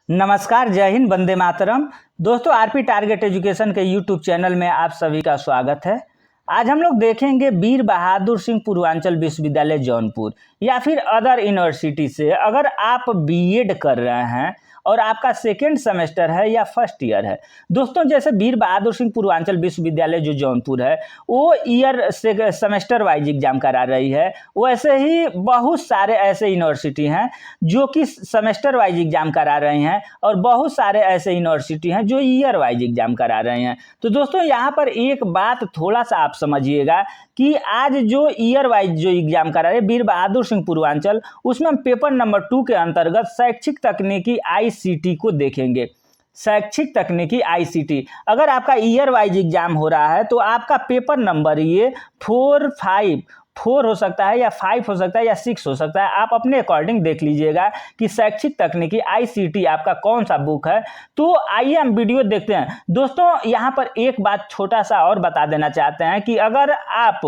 नमस्कार, जय हिंद, वंदे मातरम। दोस्तों, आरपी टारगेट एजुकेशन के यूट्यूब चैनल में आप सभी का स्वागत है। आज हम लोग देखेंगे वीर बहादुर सिंह पूर्वांचल विश्वविद्यालय जौनपुर या फिर अदर यूनिवर्सिटी से अगर आप बीएड कर रहे हैं और आपका सेकेंड सेमेस्टर है या फर्स्ट ईयर है। दोस्तों, जैसे वीर बहादुर सिंह पूर्वांचल विश्वविद्यालय जो जौनपुर है वो ईयर से सेमेस्टर वाइज एग्जाम करा रही है, वैसे ही बहुत सारे ऐसे यूनिवर्सिटी हैं जो कि सेमेस्टर वाइज एग्जाम करा रहे हैं और बहुत सारे ऐसे यूनिवर्सिटी हैं जो ईयर वाइज एग्जाम करा रहे हैं। तो दोस्तों, यहाँ पर एक बात थोड़ा सा आप समझिएगा कि आज जो ईयर वाइज जो एग्जाम करा रहे वीर बहादुर सिंह पूर्वांचल, उसमें हम पेपर नंबर 2 के अंतर्गत शैक्षिक तकनीकी आईसीटी को देखेंगे। शैक्षिक तकनीकी आईसीटी, अगर आपका ईयर वाइज एग्जाम हो रहा है तो आपका पेपर नंबर ये 4 हो सकता है या 5 हो सकता है या 6 हो सकता है। आप अपने अकॉर्डिंग देख लीजिएगा कि शैक्षिक तकनीकी आईसीटी आपका कौन सा बुक है। तो आइए हम वीडियो देखते हैं। दोस्तों, यहाँ पर एक बात छोटा सा और बता देना चाहते हैं कि अगर आप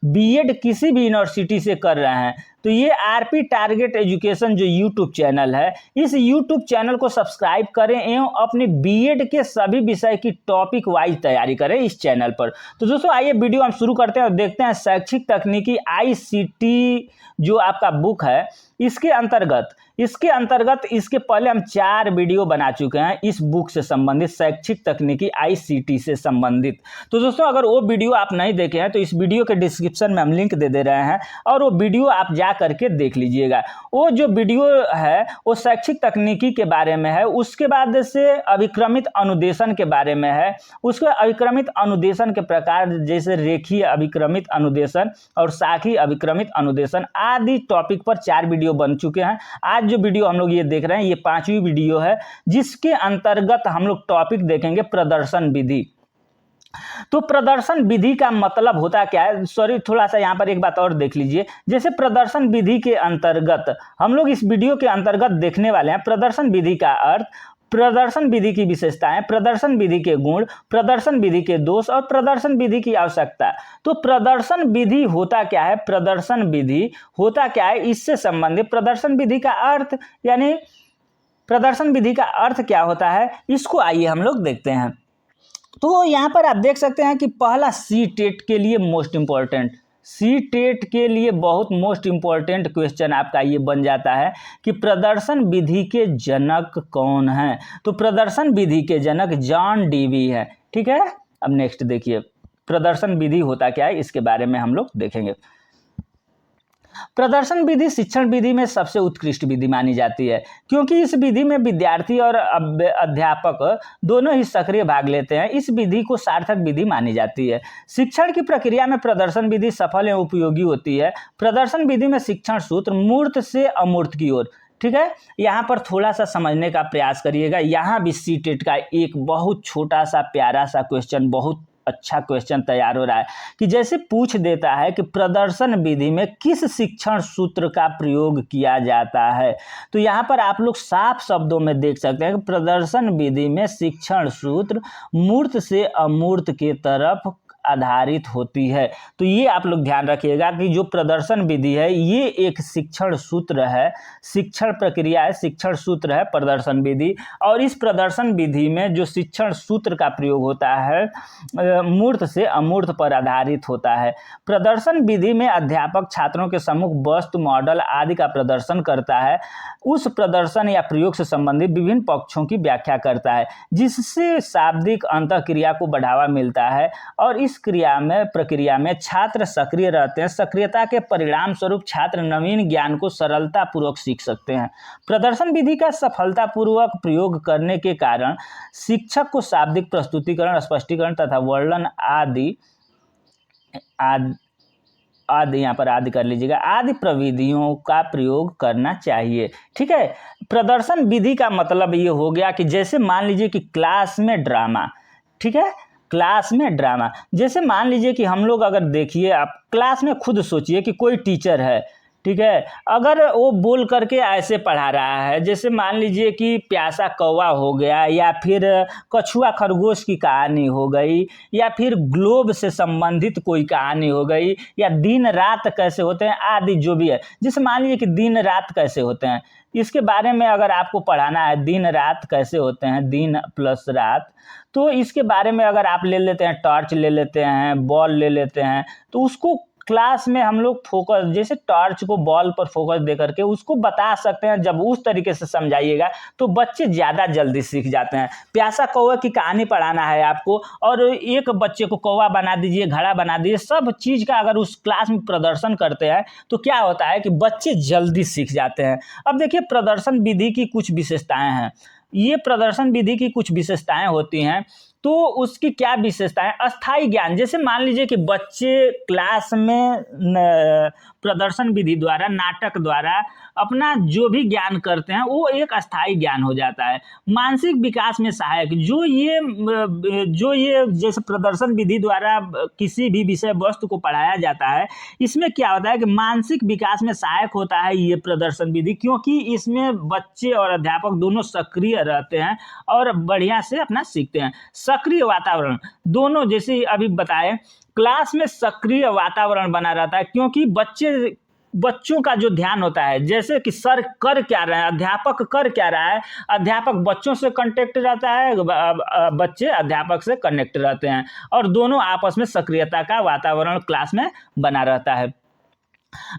बीएड किसी भी यूनिवर्सिटी से कर रहे हैं तो ये आरपी टारगेट एजुकेशन जो यूट्यूब चैनल है, इस यूट्यूब चैनल को सब्सक्राइब करें एवं अपने बीएड के सभी विषय की टॉपिक वाइज तैयारी करें इस चैनल पर। तो दोस्तों, आइए वीडियो हम शुरू करते हैं और देखते हैं शैक्षिक तकनीकी आईसीटी जो आपका बुक है इसके अंतर्गत इसके पहले हम 4 वीडियो बना चुके हैं इस बुक से संबंधित, शैक्षिक तकनीकी आईसीटी से संबंधित। तो दोस्तों, अगर वो वीडियो आप नहीं देखे हैं तो इस वीडियो के डिस्क्रिप्शन में हम लिंक दे दे रहे हैं और वो वीडियो आप जा करके देख लीजिएगा। वो जो वीडियो है वो शैक्षिक तकनीकी के बारे में है, उसके बाद से अभिक्रमित अनुदेशन के बारे में है, उसके अभिक्रमित अनुदेशन के प्रकार जैसे रेखीय अभिक्रमित अनुदेशन और शाखीय अभिक्रमित अनुदेशन आदि टॉपिक पर 4 वीडियो बन चुके हैं। आज जो वीडियो हम लोग ये देख रहे हैं ये 5वीं वीडियो है, जिसके अंतर्गत हम लोग टॉपिक देखेंगे प्रदर्शन विधि। तो प्रदर्शन विधि का मतलब होता क्या है, थोड़ा सा यहाँ पर एक बात और देख लीजिए। जैसे प्रदर्शन विधि के अंतर्गत हम लोग इस वीडियो के अंतर्गत देखने वाले हैं प्रदर्शन विधि का अर्थ, प्रदर्शन विधि की विशेषताएं, प्रदर्शन विधि के गुण, प्रदर्शन विधि के दोष और प्रदर्शन विधि की आवश्यकता। तो प्रदर्शन विधि होता क्या है, प्रदर्शन विधि होता क्या है, इससे संबंधित प्रदर्शन विधि का अर्थ यानी प्रदर्शन विधि का अर्थ क्या होता है, इसको आइए हम लोग देखते हैं। तो यहाँ पर आप देख सकते हैं कि पहला सी टेट के लिए मोस्ट इंपॉर्टेंट, सी टेट के लिए बहुत मोस्ट इंपॉर्टेंट क्वेश्चन आपका ये बन जाता है कि प्रदर्शन विधि के जनक कौन हैं। तो प्रदर्शन विधि के जनक जॉन डीवी है। ठीक है, अब नेक्स्ट देखिए प्रदर्शन विधि होता क्या है, इसके बारे में हम लोग देखेंगे। प्रदर्शन विधि शिक्षण विधि में सबसे उत्कृष्ट विधि मानी जाती है, क्योंकि इस विधि में विद्यार्थी और अध्यापक दोनों ही सक्रिय भाग लेते हैं। इस विधि को सार्थक विधि मानी जाती है। शिक्षण की प्रक्रिया में प्रदर्शन विधि सफल एवं उपयोगी होती है। प्रदर्शन विधि में शिक्षण सूत्र मूर्त से अमूर्त की ओर। ठीक है, यहाँ पर थोड़ा सा समझने का प्रयास करिएगा। यहाँ भी सी टेट का एक बहुत छोटा सा प्यारा सा क्वेश्चन, बहुत अच्छा क्वेश्चन तैयार हो रहा है कि जैसे पूछ देता है कि प्रदर्शन विधि में किस शिक्षण सूत्र का प्रयोग किया जाता है। तो यहाँ पर आप लोग साफ शब्दों में देख सकते हैं कि प्रदर्शन विधि में शिक्षण सूत्र मूर्त से अमूर्त के तरफ आधारित होती है। तो ये आप लोग ध्यान रखिएगा कि जो प्रदर्शन विधि है ये एक शिक्षण सूत्र है, शिक्षण प्रक्रिया है, शिक्षण सूत्र है प्रदर्शन विधि। और इस प्रदर्शन विधि में जो शिक्षण सूत्र का प्रयोग होता है मूर्त से अमूर्त पर आधारित होता है। प्रदर्शन विधि में अध्यापक छात्रों के सम्मुख वस्तु, मॉडल आदि का प्रदर्शन करता है। उस प्रदर्शन या प्रयोग से संबंधित विभिन्न पक्षों की व्याख्या करता है, जिससे शाब्दिक अंतःक्रिया को बढ़ावा मिलता है और इस प्रक्रिया में छात्र सक्रिय रहते हैं। सक्रियता के परिणाम स्वरूप छात्र नवीन ज्ञान को सरलता पूर्वक सीख सकते हैं। प्रदर्शन विधि का सफलतापूर्वक प्रयोग करने के कारण शिक्षक को शाब्दिक प्रस्तुतिकरण, स्पष्टीकरण तथा वर्णन आदि यहाँ पर आदि कर लीजिएगा, आदि प्रविधियों का प्रयोग करना चाहिए। ठीक है, प्रदर्शन विधि का मतलब ये हो गया कि जैसे मान लीजिए कि क्लास में ड्रामा, ठीक है, क्लास में ड्रामा, जैसे मान लीजिए कि हम लोग अगर देखिए, आप क्लास में खुद सोचिए कि कोई टीचर है, ठीक है। अगर वो बोल करके ऐसे पढ़ा रहा है, जैसे मान लीजिए कि प्यासा कौवा हो गया, या फिर कछुआ खरगोश की कहानी हो गई, या फिर ग्लोब से संबंधित कोई कहानी हो गई, या दिन रात कैसे होते हैं आदि जो भी है, जैसे मान लीजिए कि दिन रात कैसे होते हैं, इसके बारे में अगर आपको पढ़ाना है, दिन रात कैसे होते हैं, दिन प्लस रात, तो इसके बारे में अगर आप ले लेते हैं, टॉर्च ले लेते हैं, बॉल ले लेते हैं, तो उसको क्लास में हम लोग फोकस, जैसे टॉर्च को बॉल पर फोकस दे करके उसको बता सकते हैं। जब उस तरीके से समझाइएगा तो बच्चे ज़्यादा जल्दी सीख जाते हैं। प्यासा कौवा की कहानी पढ़ाना है आपको, और एक बच्चे को कौवा बना दीजिए, घड़ा बना दीजिए, सब चीज़ का अगर उस क्लास में प्रदर्शन करते हैं तो क्या होता है कि बच्चे जल्दी सीख जाते हैं। अब देखिए, प्रदर्शन विधि की कुछ विशेषताएँ हैं। ये प्रदर्शन विधि की कुछ विशेषताएँ होती हैं, तो उसकी क्या विशेषताएं? अस्थाई ज्ञान, जैसे मान लीजिए कि बच्चे क्लास में प्रदर्शन विधि द्वारा, नाटक द्वारा अपना जो भी ज्ञान करते हैं वो एक अस्थाई ज्ञान हो जाता है। मानसिक विकास में सहायक, जो ये जैसे प्रदर्शन विधि द्वारा किसी भी विषय वस्तु को पढ़ाया जाता है, इसमें क्या होता है कि मानसिक विकास में सहायक होता है ये प्रदर्शन विधि, क्योंकि इसमें बच्चे और अध्यापक दोनों सक्रिय रहते हैं और बढ़िया से अपना सीखते हैं। सक्रिय वातावरण, दोनों जैसे अभी बताए, क्लास में सक्रिय वातावरण बना रहता है, क्योंकि बच्चों का जो ध्यान होता है, जैसे कि सर कर क्या रहे हैं, अध्यापक कर क्या रहा है, अध्यापक बच्चों से कनेक्ट रहता है, बच्चे अध्यापक से कनेक्ट रहते हैं, और दोनों आपस में सक्रियता का वातावरण क्लास में बना रहता है।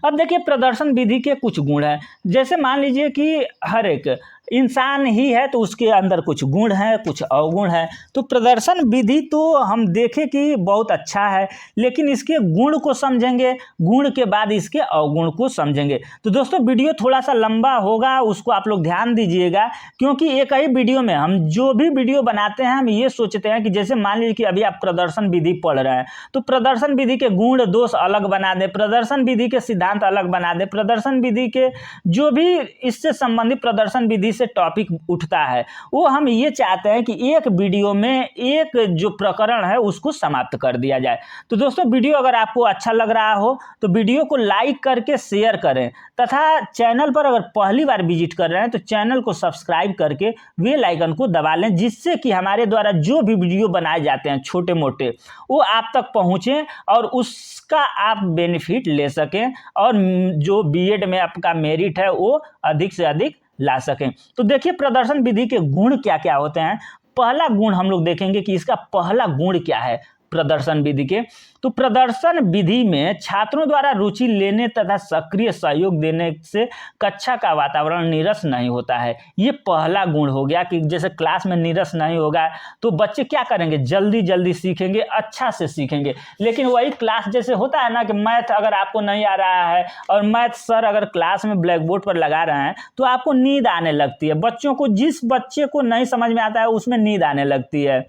अब देखिए, प्रदर्शन विधि के कुछ गुण हैं। जैसे मान लीजिए कि हर एक इंसान ही है तो उसके अंदर कुछ गुण हैं, कुछ अवगुण हैं। तो प्रदर्शन विधि तो हम देखें कि बहुत अच्छा है, लेकिन इसके गुण को समझेंगे, गुण के बाद इसके अवगुण को समझेंगे। तो दोस्तों, वीडियो थोड़ा सा लंबा होगा, उसको आप लोग ध्यान दीजिएगा, क्योंकि एक ही वीडियो में हम जो भी वीडियो बनाते हैं, हम ये सोचते हैं कि जैसे मान लीजिए कि अभी आप प्रदर्शन विधि पढ़ रहे हैं, तो प्रदर्शन विधि के गुण दोष अलग बना दें, प्रदर्शन विधि के सिद्धांत अलग बना दें, प्रदर्शन विधि के जो भी इससे संबंधित प्रदर्शन विधि से टॉपिक उठता है, वो हम ये चाहते हैं कि एक वीडियो में एक जो प्रकरण है उसको समाप्त कर दिया जाए। तो दोस्तों, वीडियो अगर आपको अच्छा लग रहा हो तो वीडियो को लाइक करके शेयर करें, तथा चैनल पर अगर पहली बार विजिट कर रहे हैं तो चैनल को सब्सक्राइब करके बेल आइकन को दबा लें, जिससे कि हमारे द्वारा जो भी वीडियो बनाए जाते हैं छोटे मोटे, वो आप तक पहुँचें और उसका आप बेनिफिट ले सकें, और जो बीएड में आपका मेरिट है वो अधिक से अधिक ला सकें। तो देखिए, प्रदर्शन विधि के गुण क्या क्या होते हैं। पहला गुण हम लोग देखेंगे कि इसका पहला गुण क्या है प्रदर्शन विधि के। तो प्रदर्शन विधि में छात्रों द्वारा रुचि लेने तथा सक्रिय सहयोग देने से कक्षा का वातावरण नीरस नहीं होता है। ये पहला गुण हो गया कि जैसे क्लास में नीरस नहीं होगा तो बच्चे क्या करेंगे, जल्दी जल्दी सीखेंगे, अच्छा से सीखेंगे। लेकिन वही क्लास जैसे होता है ना कि मैथ अगर आपको नहीं आ रहा है और मैथ सर अगर क्लास में ब्लैक बोर्ड पर लगा रहे हैं तो आपको नींद आने लगती है। बच्चों को, जिस बच्चे को नहीं समझ में आता है उसमें नींद आने लगती है,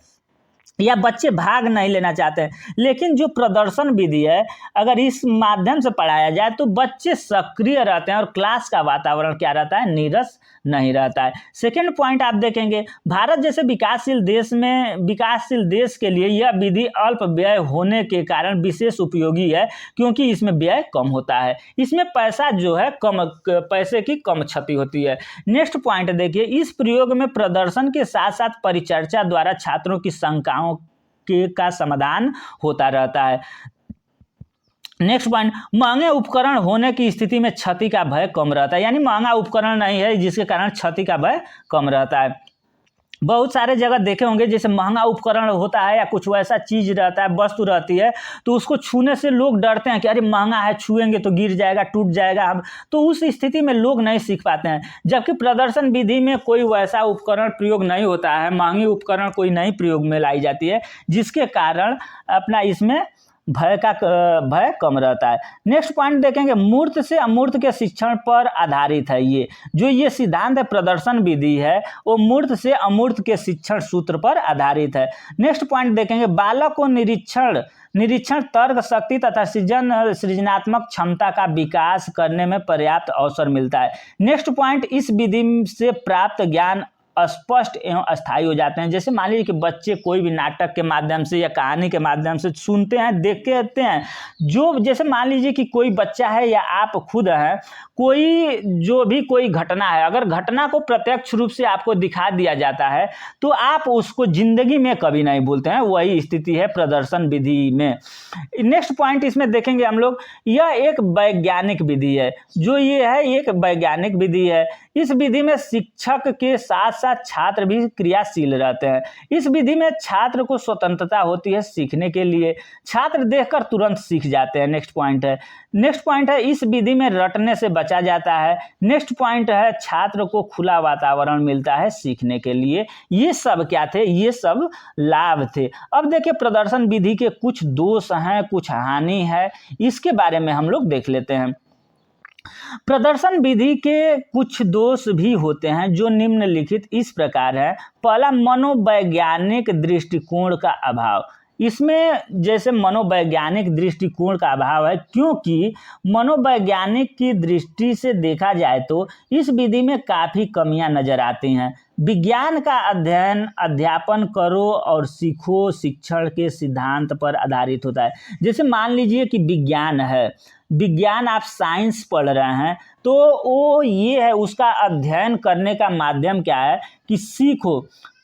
या बच्चे भाग नहीं लेना चाहते हैं। लेकिन जो प्रदर्शन विधि है, अगर इस माध्यम से पढ़ाया जाए तो बच्चे सक्रिय रहते हैं और क्लास का वातावरण क्या रहता है, नीरस नहीं रहता है। सेकेंड पॉइंट आप देखेंगे, भारत जैसे विकासशील देश के लिए यह विधि अल्प व्यय होने के कारण विशेष उपयोगी है, क्योंकि इसमें व्यय कम होता है, इसमें पैसा जो है पैसे की कम क्षति होती है। नेक्स्ट पॉइंट देखिए, इस प्रयोग में प्रदर्शन के साथ साथ परिचर्चा द्वारा छात्रों की शंकाओं का समाधान होता रहता है। नेक्स्ट पॉइंट, महंगे उपकरण होने की स्थिति में क्षति का भय कम रहता है, यानी महंगा उपकरण नहीं है जिसके कारण क्षति का भय कम रहता है। बहुत सारे जगह देखे होंगे, जैसे महंगा उपकरण होता है या कुछ वैसा चीज रहता है, वस्तु रहती है, तो उसको छूने से लोग डरते हैं कि अरे महंगा है, छुएंगे तो गिर जाएगा, टूट जाएगा, हम तो उस स्थिति में लोग नहीं सीख पाते हैं। जबकि प्रदर्शन विधि में कोई वैसा उपकरण प्रयोग नहीं होता है, महंगी उपकरण कोई नई प्रयोग में लाई जाती है, जिसके कारण अपना इसमें भय कम रहता है। नेक्स्ट पॉइंट देखेंगे, मूर्त से अमूर्त के शिक्षण पर आधारित है। ये सिद्धांत है प्रदर्शन विधि है, वो मूर्त से अमूर्त के शिक्षण सूत्र पर आधारित है। नेक्स्ट पॉइंट देखेंगे, बालक को निरीक्षण तर्क शक्ति तथा सृजनात्मक क्षमता का विकास करने में पर्याप्त अवसर मिलता है। नेक्स्ट पॉइंट, इस विधि से प्राप्त ज्ञान स्पष्ट एवं अस्थायी हो जाते हैं। जैसे मान लीजिए कि बच्चे कोई भी नाटक के माध्यम से या कहानी के माध्यम से सुनते हैं, देखते रहते हैं, जो जैसे मान लीजिए कि कोई बच्चा है या आप खुद हैं, कोई जो भी कोई घटना है, अगर घटना को प्रत्यक्ष रूप से आपको दिखा दिया जाता है तो आप उसको जिंदगी में कभी नहीं भूलते हैं। वही स्थिति है प्रदर्शन विधि में। नेक्स्ट पॉइंट इसमें देखेंगे हम लोग, यह एक वैज्ञानिक विधि है। जो ये है एक वैज्ञानिक विधि है। इस विधि में शिक्षक के साथ साथ छात्र भी क्रियाशील रहते हैं। इस विधि में छात्र को स्वतंत्रता होती है सीखने के लिए। छात्र देखकर तुरंत सीख जाते हैं। नेक्स्ट पॉइंट है इस विधि में रटने से बचा जाता है। नेक्स्ट पॉइंट है छात्र को खुला वातावरण मिलता है सीखने के लिए। ये सब क्या थे? ये सब लाभ थे। अब देखिए प्रदर्शन विधि के कुछ दोष हैं, कुछ हानि है, इसके बारे में हम लोग देख लेते हैं। प्रदर्शन विधि के कुछ दोष भी होते हैं जो निम्नलिखित इस प्रकार है। पहला, मनोवैज्ञानिक दृष्टिकोण का अभाव। इसमें जैसे मनोवैज्ञानिक दृष्टिकोण का अभाव है, क्योंकि मनोवैज्ञानिक की दृष्टि से देखा जाए तो इस विधि में काफ़ी कमियां नजर आती हैं। विज्ञान का अध्ययन अध्यापन करो और सीखो शिक्षण के सिद्धांत पर आधारित होता है। जैसे मान लीजिए कि विज्ञान है, विज्ञान आप साइंस पढ़ रहे हैं तो वो ये है, उसका अध्ययन करने का माध्यम क्या है कि सीखो,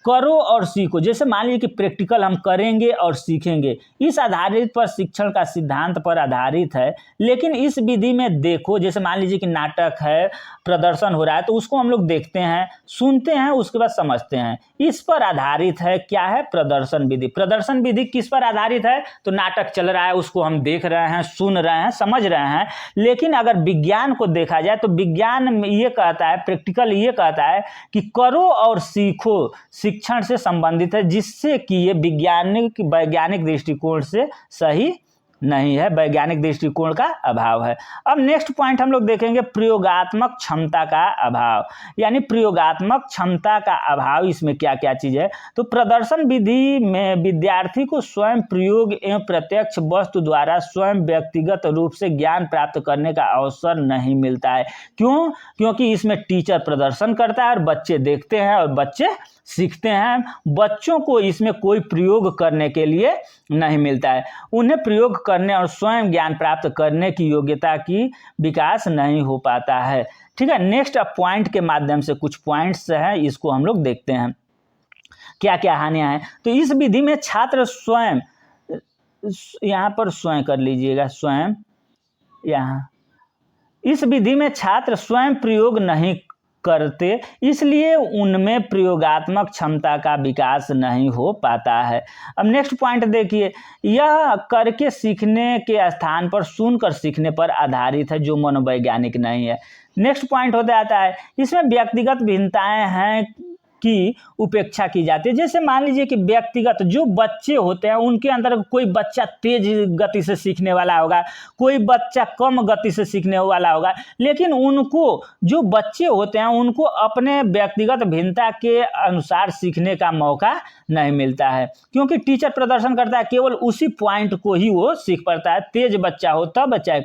करो और सीखो। जैसे मान लीजिए कि प्रैक्टिकल हम करेंगे और सीखेंगे, इस आधारित पर शिक्षण का सिद्धांत पर आधारित है। लेकिन इस विधि में देखो, जैसे मान लीजिए कि नाटक है, प्रदर्शन हो रहा है, तो उसको हम लोग देखते हैं, सुनते हैं, उसके बाद समझते हैं। इस पर आधारित है क्या है? प्रदर्शन विधि। प्रदर्शन विधि किस पर आधारित है? तो नाटक चल रहा है, उसको हम देख रहे हैं, सुन रहे हैं, समझ रहे हैं। लेकिन अगर विज्ञान को देखा जाए तो विज्ञान ये कहता है, प्रैक्टिकल ये कहता है कि करो और सीखो शिक्षण से संबंधित है, जिससे कि ये वैज्ञानिक दृष्टिकोण से सही नहीं है, वैज्ञानिक दृष्टिकोण का अभाव है। अब नेक्स्ट पॉइंट हम लोग देखेंगे, प्रयोगात्मक क्षमता का अभाव। यानी प्रयोगात्मक क्षमता का अभाव, इसमें क्या क्या चीज़ है? तो प्रदर्शन विधि में विद्यार्थी को स्वयं प्रयोग एवं प्रत्यक्ष वस्तु द्वारा स्वयं व्यक्तिगत रूप से ज्ञान प्राप्त करने का अवसर नहीं मिलता है। क्यों? क्योंकि इसमें टीचर प्रदर्शन करता है और बच्चे देखते हैं और बच्चे सीखते हैं। बच्चों को इसमें कोई प्रयोग करने के लिए नहीं मिलता है। उन्हें प्रयोग करने और स्वयं ज्ञान प्राप्त करने की योग्यता की विकास नहीं हो पाता है। ठीक है, नेक्स्ट पॉइंट के माध्यम से कुछ पॉइंट्स हैं, इसको हम लोग देखते हैं क्या क्या हानियां हैं। तो इस विधि में छात्र स्वयं, यहाँ पर स्वयं कर लीजिएगा, स्वयं, यहाँ इस विधि में छात्र स्वयं प्रयोग नहीं करते, इसलिए उनमें प्रयोगात्मक क्षमता का विकास नहीं हो पाता है। अब नेक्स्ट पॉइंट देखिए, यह करके सीखने के स्थान पर सुनकर सीखने पर आधारित है, जो मनोवैज्ञानिक नहीं है। नेक्स्ट पॉइंट होता आता है, इसमें व्यक्तिगत भिन्नताएं हैं की उपेक्षा की जाती है। जैसे मान लीजिए कि व्यक्तिगत जो बच्चे होते हैं, उनके अंदर कोई बच्चा तेज गति से सीखने वाला होगा, कोई बच्चा कम गति से सीखने वाला होगा, लेकिन उनको जो बच्चे होते हैं उनको अपने व्यक्तिगत भिन्नता के अनुसार सीखने का मौका नहीं मिलता है, क्योंकि टीचर प्रदर्शन करता है, केवल उसी पॉइंट को ही वो सीख पाता है। तेज बच्चा हो तब, चाहे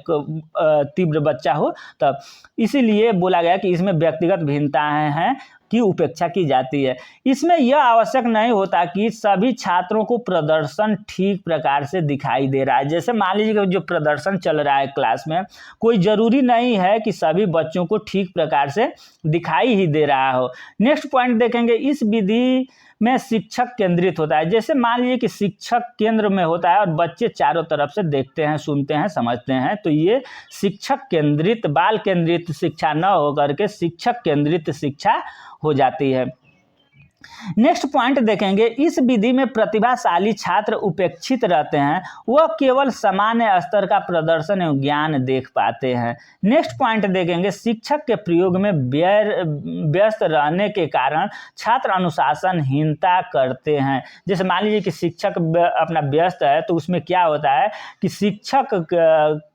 तीव्र बच्चा हो तब। इसीलिए बोला गया कि इसमें व्यक्तिगत भिन्नताएं हैं की उपेक्षा की जाती है। इसमें यह आवश्यक नहीं होता कि सभी छात्रों को प्रदर्शन ठीक प्रकार से दिखाई दे रहा है। जैसे मान लीजिए कि जो प्रदर्शन चल रहा है क्लास में, कोई ज़रूरी नहीं है कि सभी बच्चों को ठीक प्रकार से दिखाई ही दे रहा हो। नेक्स्ट पॉइंट देखेंगे, इस विधि में शिक्षक केंद्रित होता है। जैसे मान लीजिए कि शिक्षक केंद्र में होता है और बच्चे चारों तरफ से देखते हैं, सुनते हैं, समझते हैं, तो ये शिक्षक केंद्रित, बाल केंद्रित शिक्षा न होकर के शिक्षक केंद्रित शिक्षा हो जाती है। नेक्स्ट पॉइंट देखेंगे, इस विधि में प्रतिभाशाली छात्र उपेक्षित रहते हैं, वह केवल सामान्य स्तर का प्रदर्शन एवं ज्ञान देख पाते हैं। नेक्स्ट पॉइंट देखेंगे, शिक्षक के प्रयोग में व्यस्त रहने के कारण छात्र अनुशासनहीनता करते हैं। जैसे मान लीजिए कि शिक्षक अपना व्यस्त है, तो उसमें क्या होता है कि शिक्षक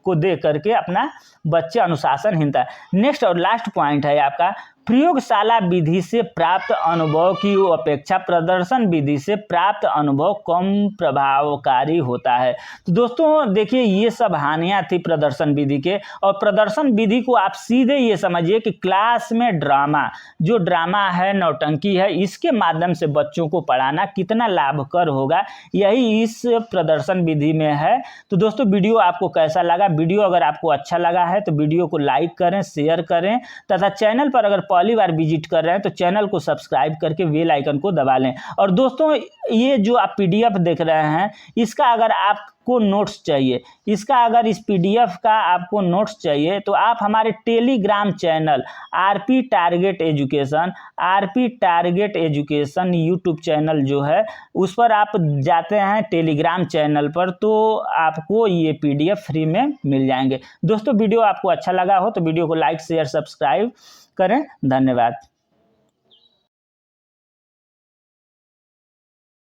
को देख करके अपना बच्चे अनुशासनहीनता। नेक्स्ट और लास्ट पॉइंट है आपका, प्रयोगशाला विधि से प्राप्त अनुभव की अपेक्षा प्रदर्शन विधि से प्राप्त अनुभव कम प्रभावकारी होता है। तो दोस्तों देखिए, ये सब हानियां थी प्रदर्शन विधि के। और प्रदर्शन विधि को आप सीधे ये समझिए कि क्लास में ड्रामा, जो ड्रामा है, नौटंकी है, इसके माध्यम से बच्चों को पढ़ाना कितना लाभकर होगा, यही इस प्रदर्शन विधि में है। तो दोस्तों वीडियो आपको कैसा लगा? वीडियो अगर आपको अच्छा लगा है तो वीडियो को लाइक करें, शेयर करें, तथा चैनल पर अगर पहली बार विजिट कर रहे हैं तो चैनल को सब्सक्राइब करके बेल आइकन को दबा लें। और दोस्तों ये जो आप पीडीएफ देख रहे हैं, इसका अगर आपको नोट्स चाहिए, इसका अगर इस पीडीएफ का आपको नोट्स चाहिए तो आप हमारे Telegram channel RP target education YouTube channel जो है उस पर आप जाते हैं टेलीग्राम चैनल पर, तो आपको ये पीडीएफ फ्री में मिल जाएंगे। दोस्तों वीडियो आपको अच्छा लगा हो तो वीडियो को लाइक शेयर सब्सक्राइब करें। धन्यवाद।